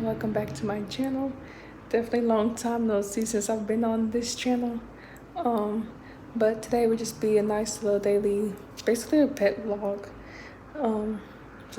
welcome back to my channel. Definitely long time no see since I've been on this channel. But today would just be a nice little daily, basically a pet vlog. So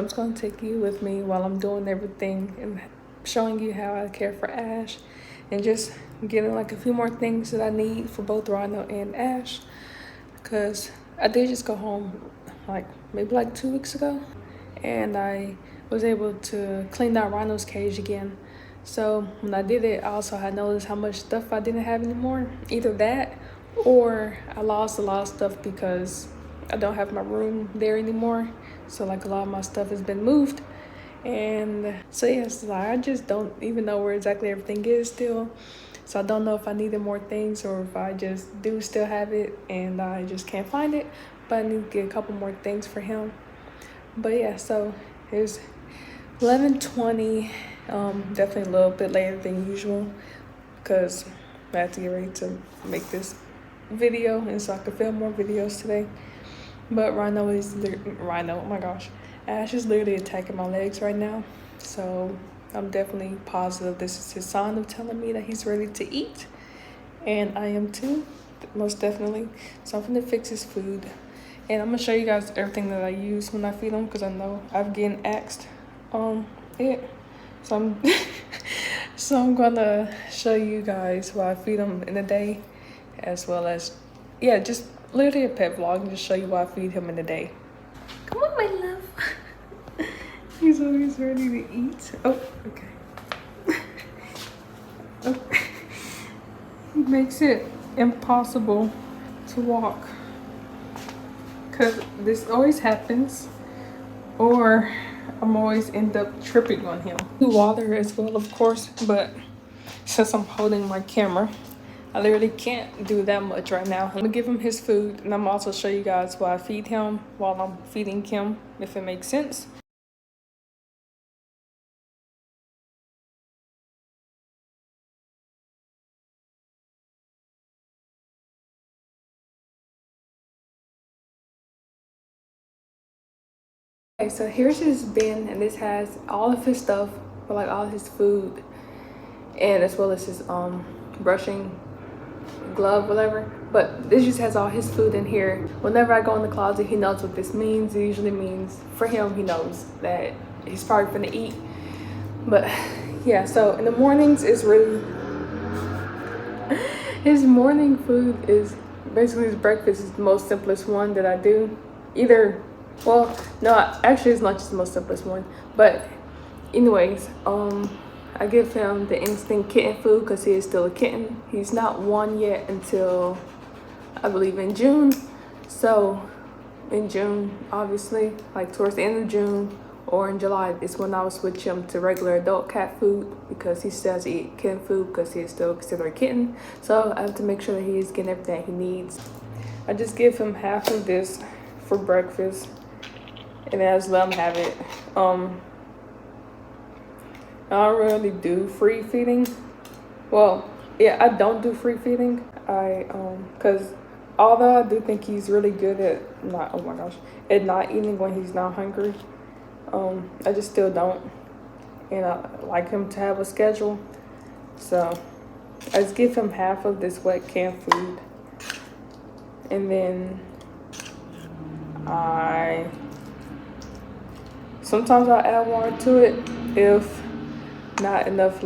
I'm just gonna take you with me while I'm doing everything and showing you how I care for Ash and just getting like a few more things that I need for both Rhino and Ash. Cause I did just go home maybe 2 weeks ago, and I was able to clean out Rhino's cage again. So when I did it, I also had noticed how much stuff I didn't have anymore. Either that or I lost a lot of stuff because I don't have my room there anymore. So like a lot of my stuff has been moved. And so yes, I just don't even know where exactly everything is still. So I don't know if I needed more things or if I just do still have it and I just can't find it. But I need to get a couple more things for him. But yeah, so it's 11:20, definitely a little bit later than usual because I had to get ready to make this video and so I could film more videos today. But oh my gosh, Ash is literally attacking my legs right now. So I'm definitely positive this is his sign of telling me that he's ready to eat. And I am too, most definitely. So I'm gonna fix his food. And I'm gonna show you guys everything that I use when I feed him because I know I've getting asked it. So I'm so I'm gonna show you guys what I feed him in a day, as well as just literally a pet vlog and just show you what I feed him in a day. Come on, my love. He's always ready to eat. Oh, okay. Oh. He makes it impossible to walk. Because this always happens, or I'm always end up tripping on him. Water as well, of course, but since I'm holding my camera, I literally can't do that much right now. I'm gonna give him his food, and I'm also show you guys what I feed him while I'm feeding him, if it makes sense. Okay, so here's his bin, and this has all of his stuff, for like all his food, and as well as his brushing glove, whatever. But this just has all his food in here. Whenever I go in the closet, he knows what this means. It usually means, for him, he knows that he's probably gonna eat. But yeah, so in the mornings is really his morning food is basically his breakfast is the most simplest one that I do. Well, no, actually it's not just the most simplest one, but anyways, I give him the instant kitten food because he is still a kitten. He's not one yet until I believe in June. So in June, obviously, like towards the end of June or in July is when I will switch him to regular adult cat food because he still has to eat kitten food because he is still considered a kitten. So I have to make sure that he's getting everything he needs. I just give him half of this for breakfast and then I just let him have it. I don't really do free feeding. Well, yeah, I don't do free feeding. Because although I do think he's really good at not eating when he's not hungry, I just still don't. And I like him to have a schedule. So I just give him half of this wet canned food. And then sometimes I add water to it if not enough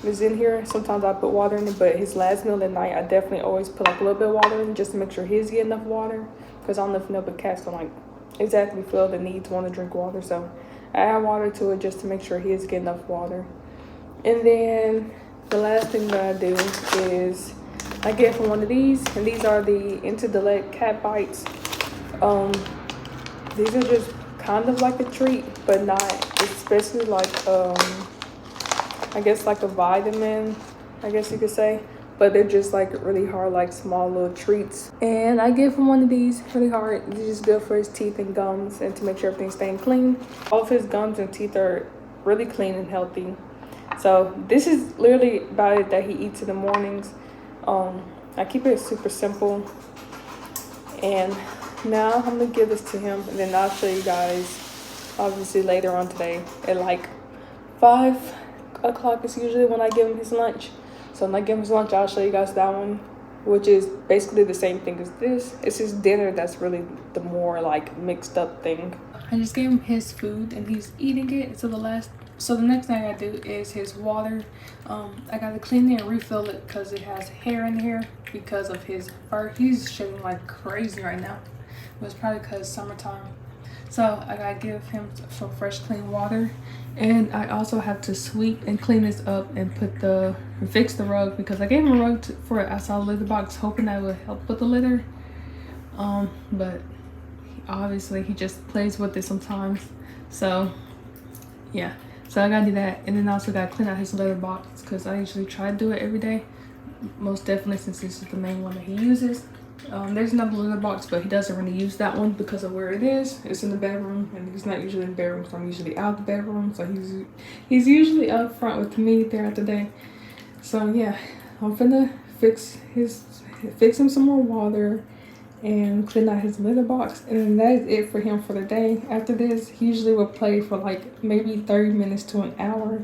is in here. Sometimes I put water in it, but his last meal at night I definitely always put a little bit of water in just to make sure he's getting enough water, because I don't know if no, but cats don't exactly feel the need to want to drink water. So I add water to it just to make sure he is getting enough water. And then the last thing that I do is I get him one of these, and these are the Into the Leg cat bites. These are just kind of like a treat, but not. It's basically I guess like a vitamin, I guess you could say, but they're just really hard, small little treats. And I give him one of these really hard. It's just good for his teeth and gums and to make sure everything's staying clean. All of his gums and teeth are really clean and healthy. So this is literally about it that he eats in the mornings. I keep it super simple. And now I'm gonna give this to him, and then I'll show you guys obviously later on today at 5 o'clock is usually when I give him his lunch. So when I give him his lunch, I'll show you guys that one, which is basically the same thing as this. It's his dinner that's really the more like mixed up thing. I just gave him his food and he's eating it. So the next thing I gotta do is his water. I gotta clean it and refill it because it has hair in here because of his fur. He's shedding like crazy right now. It was probably because summertime. So I gotta give him some fresh clean water, and I also have to sweep and clean this up and fix the rug because I gave him a rug for an outside litter box hoping that would help with the litter. But obviously he just plays with it sometimes. So yeah, so I gotta do that, and then I also gotta clean out his litter box because I usually try to do it every day. Most definitely since this is the main one that he uses. There's another litter box, but he doesn't really use that one because of where it is. It's in the bedroom, and he's not usually in the bedroom, so I'm usually out the bedroom. So he's usually up front with me throughout the day. So yeah, I'm finna fix him some more water and clean out his litter box, and then that is it for him for the day. After this, he usually will play for like maybe 30 minutes to an hour,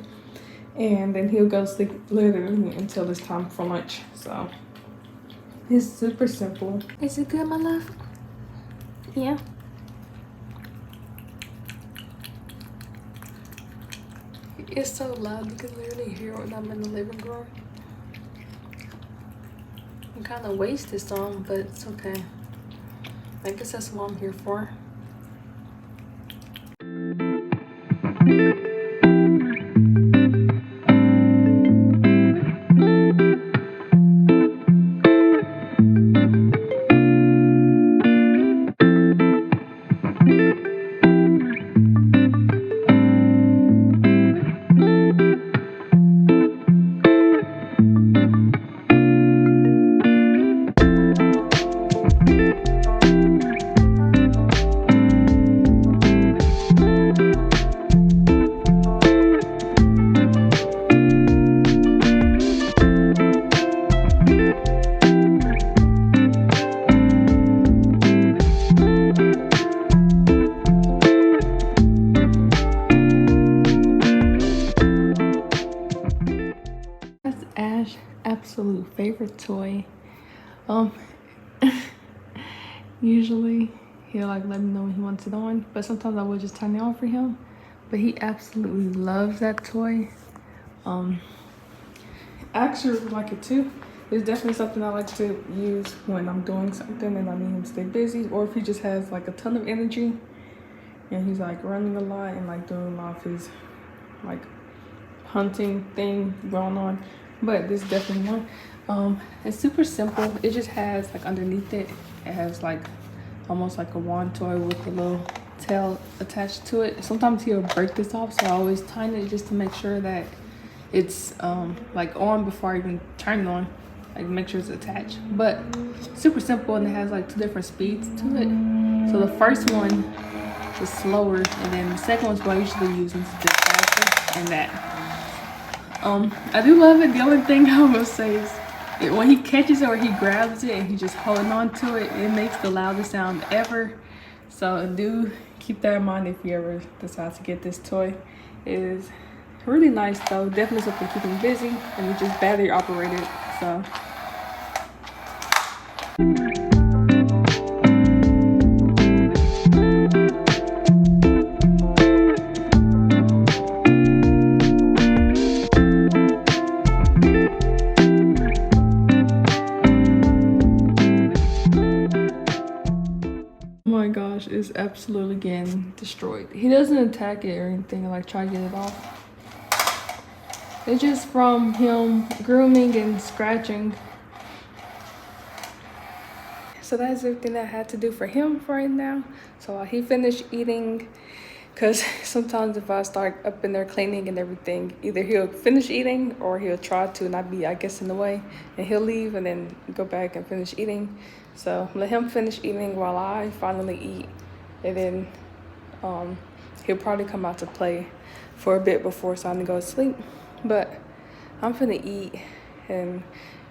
and then he'll go sleep literally until it's time for lunch. So it's super simple. Is it good, my love? Yeah. It's so loud, you can literally hear it when I'm in the living room. I'm kind of wasted some, but it's okay. I guess that's what I'm here for. Absolute favorite toy. Usually he'll like let me know when he wants it on, but sometimes I will just turn it on for him. But he absolutely loves that toy. I actually like it too. It's definitely something I like to use when I'm doing something and I need him to stay busy, or if he just has like a ton of energy and he's like running a lot and like doing a lot of his like hunting thing going on. But this is definitely one. It's super simple. It just has like underneath it has like almost like a wand toy with a little tail attached to it. Sometimes he'll break this off, so I always tighten it just to make sure that it's like on before I even turn it on, like make sure it's attached. But super simple, and it has like 2 different speeds to it. So the first one is slower, and then the second one's what I usually use, and it's a bit faster, and that. I do love it. The only thing I will say is when he catches it or he grabs it and he's just holding on to it, it makes the loudest sound ever. So do keep that in mind if you ever decide to get this toy. It is really nice though. Definitely something to keep him busy, and it's just battery operated. So is absolutely getting destroyed. He doesn't attack it or anything, like try to get it off. It's just from him grooming and scratching. So that's everything that I had to do for him for right now. So while he finished eating, because sometimes if I start up in there cleaning and everything, either he'll finish eating or he'll try to not be, I guess, in the way, and he'll leave and then go back and finish eating. So let him finish eating while I finally eat, and then he'll probably come out to play for a bit before it's time to go to sleep. But I'm finna eat and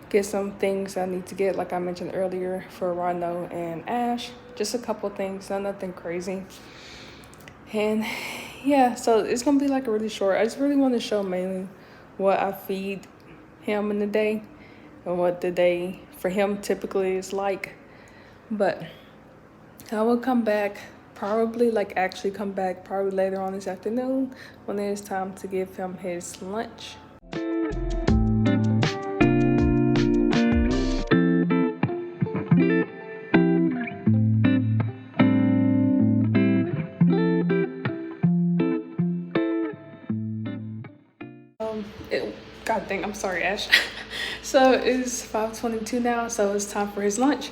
get some things I need to get, like I mentioned earlier, for Rhino and Ash. Just a couple things, nothing crazy. And yeah, so it's gonna be like a really short. I just really want to show mainly what I feed him in the day and what the day for him typically is like. But I will come back probably, like actually come back probably later on this afternoon when it is time to give him his lunch. God dang, I'm sorry, Ash. So it's 5:22 now, so it's time for his lunch.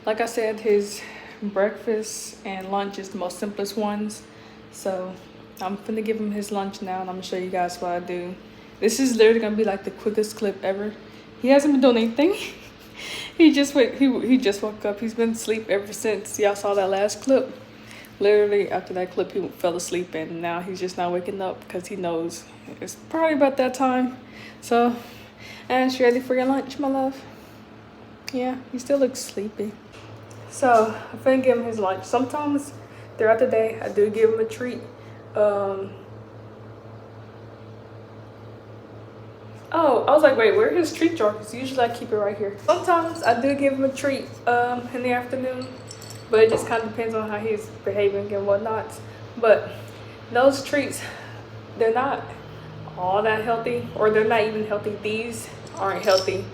Like I said, his breakfast and lunch is the most simplest ones. So I'm finna give him his lunch now, and I'm gonna show you guys what I do. This is literally gonna be like the quickest clip ever. He hasn't been doing anything. He just woke up. He's been asleep ever since y'all saw that last clip. Literally after that clip, he fell asleep, and now he's just not waking up because he knows it's probably about that time. So, Ash, you ready for your lunch, my love? Yeah, he still looks sleepy. So I'm finna give him his lunch. Sometimes throughout the day, I do give him a treat. Oh, I was like, wait, where are his treat jar? Because usually I keep it right here. Sometimes I do give him a treat in the afternoon, but it just kind of depends on how he's behaving and whatnot. But those treats, they're not all that healthy, or they're not even healthy. These aren't healthy.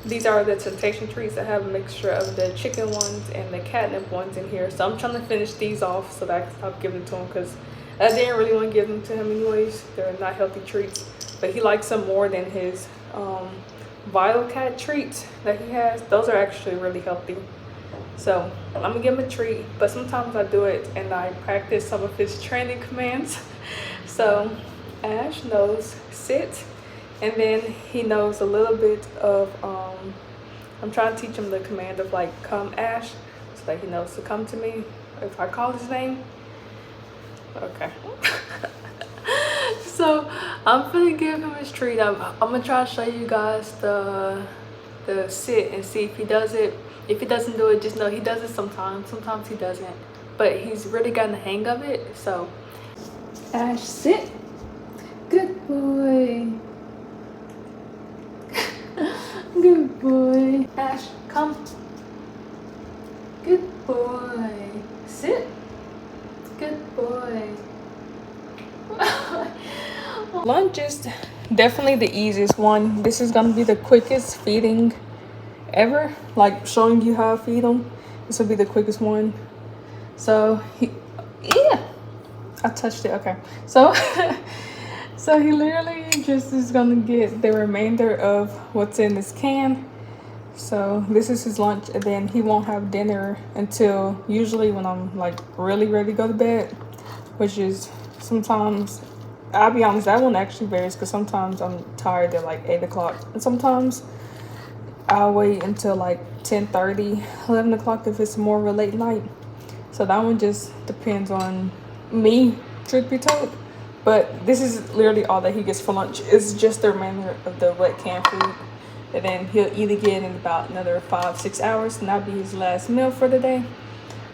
These are the temptation treats that have a mixture of the chicken ones and the catnip ones in here. So I'm trying to finish these off so that I can stop giving them to him, because I didn't really want to give them to him anyways. They're not healthy treats, but he likes them more than his Vital Cat treats that he has. Those are actually really healthy. So I'm gonna give him a treat, but sometimes I do it and I practice some of his training commands. So Ash knows sit, and then he knows a little bit of I'm trying to teach him the command of like come Ash, so that he knows to come to me if I call his name. Okay. So I'm gonna give him his treat. I'm gonna try to show you guys the sit and see if he does it. If he doesn't do it, just know he does it sometimes. Sometimes he doesn't, but he's really gotten the hang of it. So Ash, sit. Good boy. Good boy. Ash, come. Good boy. Sit. Good boy. Lunch is definitely the easiest one. This is gonna be the quickest feeding ever. Like showing you how I feed him. This will be the quickest one. So yeah, I touched it. Okay, so so he literally just is gonna get the remainder of what's in this can. So this is his lunch, and then he won't have dinner until usually when I'm like really ready to go to bed, which is sometimes, I'll be honest, that one actually varies, because sometimes I'm tired at like 8 o'clock, and sometimes I'll wait until like 10:30, 11 o'clock if it's more of a late night. So that one just depends on me, truth be told. But this is literally all that he gets for lunch. It's just the remainder of the wet canned food. And then he'll eat again in about another 5-6 hours, and that'll be his last meal for the day,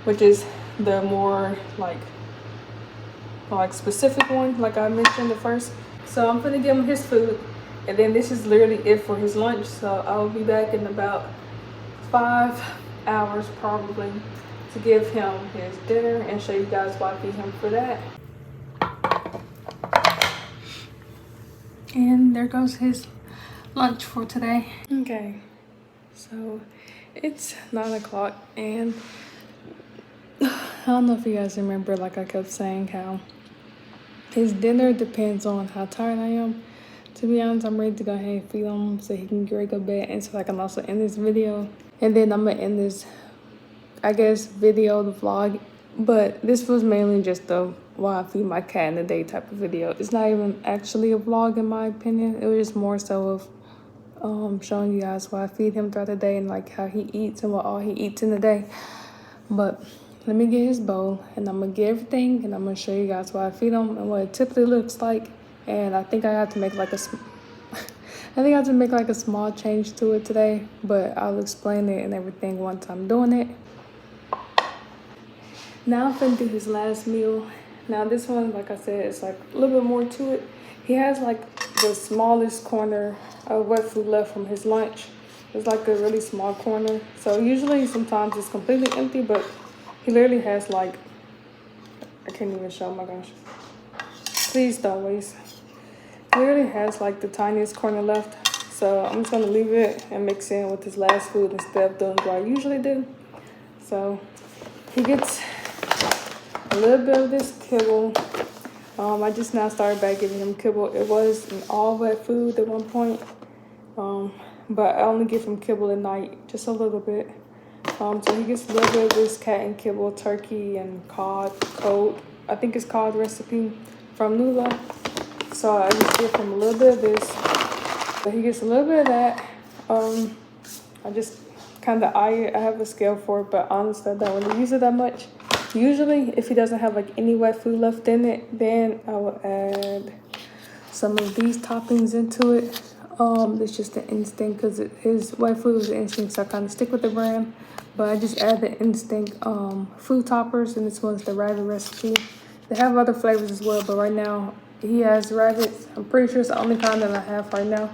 which is the more like specific one, like I mentioned at first. So I'm gonna give him his food, and then this is literally it for his lunch. So I'll be back in about 5 hours probably to give him his dinner and show you guys what I feed him for that. And there goes his lunch for today. Okay, so it's 9 o'clock, and I don't know if you guys remember, like I kept saying, how his dinner depends on how tired I am. To be honest, I'm ready to go ahead and feed him so he can get ready to go to bed, and so I can also end this video. And then I'm gonna end this, I guess, video, the vlog. But this was mainly just the why I feed my cat in the day type of video. It's not even actually a vlog in my opinion. It was just more so of showing you guys why I feed him throughout the day, and like how he eats and what all he eats in the day. But let me get his bowl, and I'm gonna get everything, and I'm gonna show you guys why I feed him and what it typically looks like. And I think I have to make like a small change to it today, but I'll explain it and everything once I'm doing it. Now I'm gonna do his last meal. Now this one, like I said, it's like a little bit more to it. He has like the smallest corner of wet food left from his lunch. It's like a really small corner. So usually sometimes it's completely empty, but he literally has like, I can't even show, oh my gosh. Please don't waste. He literally has like the tiniest corner left. So I'm just gonna leave it and mix in with his last food instead of doing what I usually do. So he gets a little bit of this kibble. I just now started back giving him kibble. It was an all wet food at one point. But I only give him kibble at night, just a little bit. So he gets a little bit of this Kitten kibble, turkey and cod, I think it's cod recipe from Nula. So I just give him a little bit of this. But he gets a little bit of that. I just kind of eye it. I have a scale for it, but honestly, I don't really use it that much. Usually, if he doesn't have like any wet food left in it, then I will add some of these toppings into it. It's just an instinct because his wet food is an instinct, so I kind of stick with the brand. But I just add the instinct food toppers, and this one's the rabbit recipe. They have other flavors as well, but right now he has rabbits. I'm pretty sure it's the only kind that I have right now.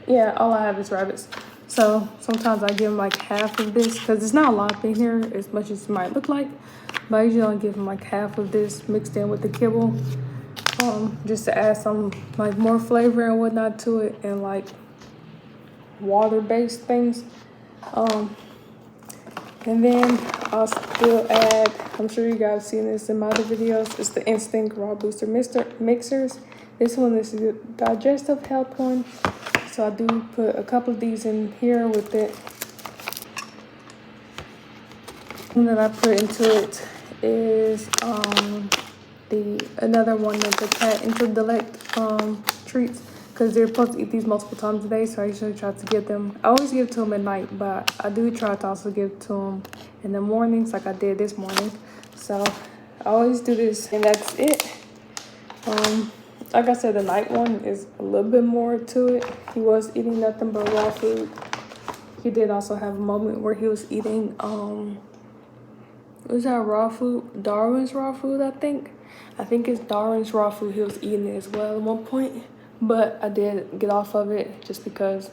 Yeah, all I have is rabbits. So sometimes I give him like half of this because there's not a lot in here as much as it might look like. But I usually only give him like half of this mixed in with the kibble. Just to add some like more flavor and whatnot to it, and like water-based things. And then I'll still add, I'm sure you guys have seen this in my other videos, it's the Instinct Raw Booster Mixers. This one is the digestive health one. So I do put a couple of these in here with it. And then I put into it is another one of the Cat Intellect treats, because they're supposed to eat these multiple times a day, so I usually try to give them, I always give to them at night, but I do try to also give to them in the mornings like I did this morning. So I always do this, and that's it. Like I said, the night one is a little bit more to it. He was eating nothing but raw food. He did also have a moment where he was eating was that raw food? Darwin's raw food, I think. I think it's Darwin's raw food. He was eating it as well at one point. But I did get off of it just because,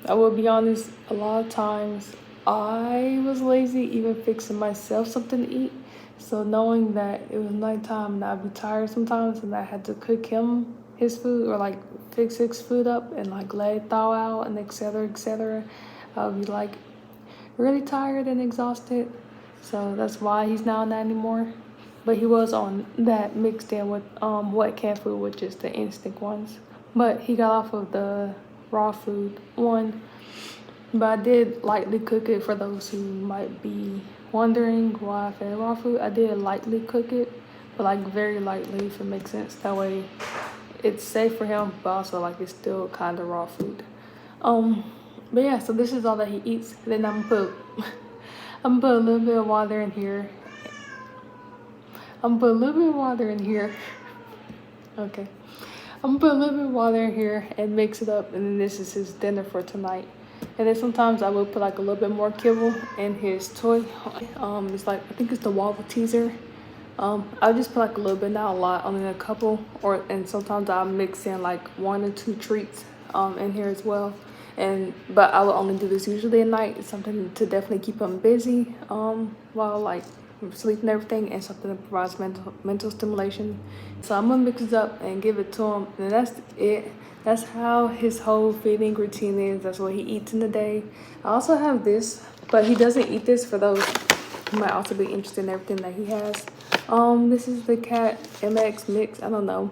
I will be honest, a lot of times I was lazy even fixing myself something to eat. So knowing that it was nighttime and I'd be tired sometimes and I had to cook him his food or like fix his food up and like let it thaw out and etc. I would be like really tired and exhausted. So that's why he's not on that anymore. But he was on that mixed in with wet cat food, which is the instinct ones. But he got off of the raw food one. But I did lightly cook it for those who might be wondering why I fed raw food. I did lightly cook it, but like very lightly, if it makes sense. That way it's safe for him, but also like it's still kind of raw food. But yeah, so this is all that he eats. Then I'm gonna put a little bit of water in here. Okay. I'm gonna put a little bit of water in here and mix it up, and then this is his dinner for tonight. And then sometimes I will put like a little bit more kibble in his toy. It's like, I think it's the Wobble Teaser. I'll just put like a little bit, not a lot, only a couple, and sometimes I'll mix in like 1 or 2 treats in here as well. But I will only do this usually at night. It's something to definitely keep him busy while like sleep and everything, and something that provides mental stimulation. So I'm gonna mix it up and give it to him, and that's it. That's how his whole feeding routine is. That's what he eats in the day. I also have this, but he doesn't eat this. For those who might also be interested in everything that he has, this is the Cat MX mix. I don't know.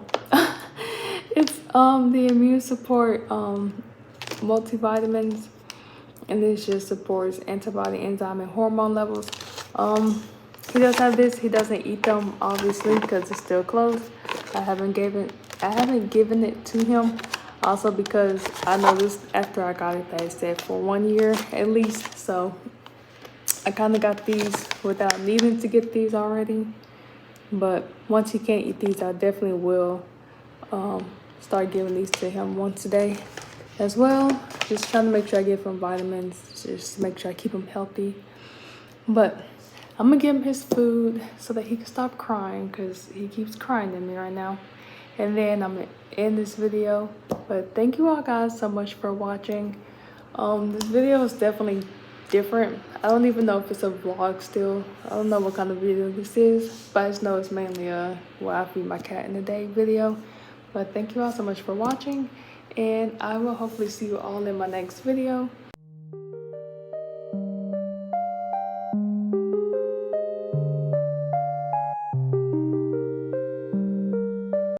It's the immune support multivitamins, and this just supports antibody, enzyme, and hormone levels. He does have this. He doesn't eat them obviously because it's still closed. I haven't given it to him, also because I noticed after I got it that it said for 1 year at least. So I kind of got these without needing to get these already. But once he can't eat these, I definitely will start giving these to him once a day as well. Just trying to make sure I give him vitamins, just to make sure I keep him healthy. But I'm gonna give him his food so that he can stop crying, because he keeps crying at me right now. and then I'm gonna end this video. But thank you all guys so much for watching. This video is definitely different. I don't even know if it's a vlog still. I don't know what kind of video this is, but I just know it's mainly a what I feed my cat in a day video. But thank you all so much for watching, and I will hopefully see you all in my next video.